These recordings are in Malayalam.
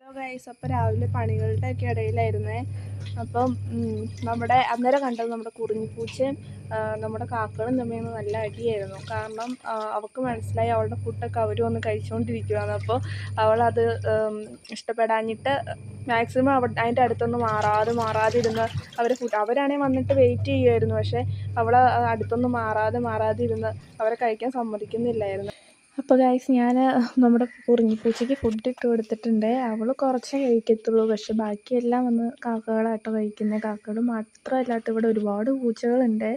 ഹലോ ഗൈസ്, അപ്പോൾ രാവിലെ പണികളുടെയൊക്കെ ഇടയിലായിരുന്നേ. അപ്പം നമ്മുടെ അന്നേരം കണ്ടത് നമ്മുടെ കുറിഞ്ഞിപ്പൂച്ചയും നമ്മുടെ കാക്കകളും തമ്മിൽ നല്ല അടിയായിരുന്നു. കാരണം അവൾക്ക് മനസ്സിലായി അവളുടെ ഫുഡൊക്കെ അവർ വന്ന് കഴിച്ചുകൊണ്ടിരിക്കുകയാണ്. അപ്പോൾ അവളത് ഇഷ്ടപ്പെടാഞ്ഞിട്ട് മാക്സിമം അതിൻ്റെ അടുത്തൊന്നും മാറാതെ ഇരുന്ന് അവരാണെങ്കിൽ വന്നിട്ട് വെയിറ്റ് ചെയ്യുമായിരുന്നു. പക്ഷേ അവൾ അടുത്തൊന്നും മാറാതെ ഇരുന്ന് അവരെ കഴിക്കാൻ സമ്മതിക്കുന്നില്ലായിരുന്നു. അപ്പോൾ ഗൈസ്, ഞാൻ നമ്മുടെ കുറിഞ്ഞിപ്പൂച്ചയ്ക്ക് ഫുഡ് ഇട്ട് കൊടുത്തിട്ടുണ്ട്. അവൾ കുറച്ചേ കഴിക്കത്തുള്ളൂ. പക്ഷെ ബാക്കിയെല്ലാം വന്ന് കാക്കകളാട്ടോ കഴിക്കുന്നത്. കാക്കകൾ മാത്രമല്ല കേട്ടോ, ഇവിടെ ഒരുപാട് പൂച്ചകളുണ്ട്.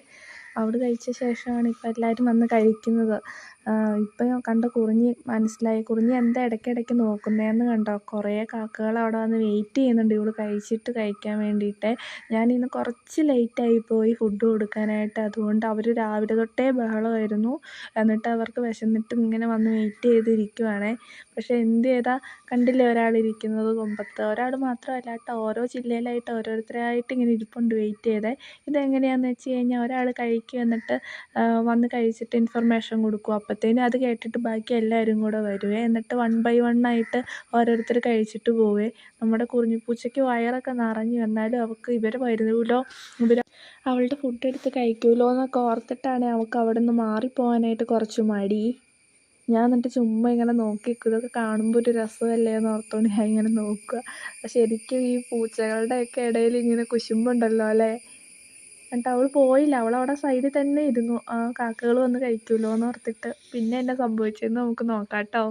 അവൾ കഴിച്ച ശേഷമാണ് ഇപ്പോൾ എല്ലാവരും വന്ന് കഴിക്കുന്നത്. ഇപ്പം കണ്ട കുറിഞ്ഞി മനസ്സിലായി. കുറിഞ്ഞി എന്താ ഇടയ്ക്കിടയ്ക്ക് നോക്കുന്നതെന്ന് കണ്ടോ? കുറേ കാക്കകൾ അവിടെ വന്ന് വെയിറ്റ് ചെയ്യുന്നുണ്ട് ഇവൾ കഴിക്കാൻ വേണ്ടിയിട്ട്. ഞാനിന്ന് കുറച്ച് ലേറ്റായിപ്പോയി ഫുഡ് കൊടുക്കാനായിട്ട്. അതുകൊണ്ട് അവർ രാവിലെ തൊട്ടേ ബഹളമായിരുന്നു. എന്നിട്ട് അവർക്ക് വിശന്നിട്ടും ഇങ്ങനെ വന്ന് വെയിറ്റ് ചെയ്തിരിക്കുവാണേ. പക്ഷേ എന്ത് ചെയ്താൽ കണ്ടില്ലേ ഒരാളിരിക്കുന്നത് കൊമ്പത്ത്. ഒരാൾ മാത്രമല്ല കേട്ടോ, ഓരോ ജില്ലയിലായിട്ട് ഓരോരുത്തരായിട്ട് ഇങ്ങനെ ഇരിപ്പുണ്ട് വെയിറ്റ് ചെയ്തേ. ഇതെങ്ങനെയാണെന്ന് വെച്ച് കഴിഞ്ഞാൽ ഒരാൾ കഴിക്കും, എന്നിട്ട് വന്ന് കഴിച്ചിട്ട് ഇൻഫർമേഷൻ കൊടുക്കും. അപ്പോഴത്തേനും അത് കേട്ടിട്ട് ബാക്കി എല്ലാവരും കൂടെ വരുവേ. എന്നിട്ട് 1 by 1 ആയിട്ട് ഓരോരുത്തർ കഴിച്ചിട്ട് പോവേ. നമ്മുടെ കുറിഞ്ഞിപ്പൂച്ചയ്ക്ക് വയറൊക്കെ നിറഞ്ഞു. എന്നാലും അവൾക്ക് ഇവർ വരുമല്ലോ, അവളുടെ ഫുഡ് എടുത്ത് കഴിക്കുമല്ലോ എന്നൊക്കെ ഓർത്തിട്ടാണ് അവൾക്ക് അവിടെ നിന്ന് മാറിപ്പോകാനായിട്ട് കുറച്ച് മടി. ഞാൻ എന്നിട്ട് ചുമ്മാ ഇങ്ങനെ നോക്കി നിൽക്കും. ഇതൊക്കെ കാണുമ്പോൾ ഒരു രസമല്ലേ എന്ന് ഓർത്തുകൊണ്ട് ഞാൻ ഇങ്ങനെ നോക്കുക. ശരിക്കും ഈ പൂച്ചകളുടെയൊക്കെ ഇടയിൽ ഇങ്ങനെ കുശുമ്പുണ്ടല്ലോ അല്ലേ. എന്നിട്ട് അവൾ പോയില്ല. അവളവിടെ സൈഡിൽ തന്നെ ഇരുന്നു. കാക്കകൾ വന്ന് കഴിക്കുമല്ലോ എന്ന് ഓർത്തിട്ട്. പിന്നെ എന്നാ സംഭവിച്ചതെന്ന് നമുക്ക് നോക്കാം കേട്ടോ.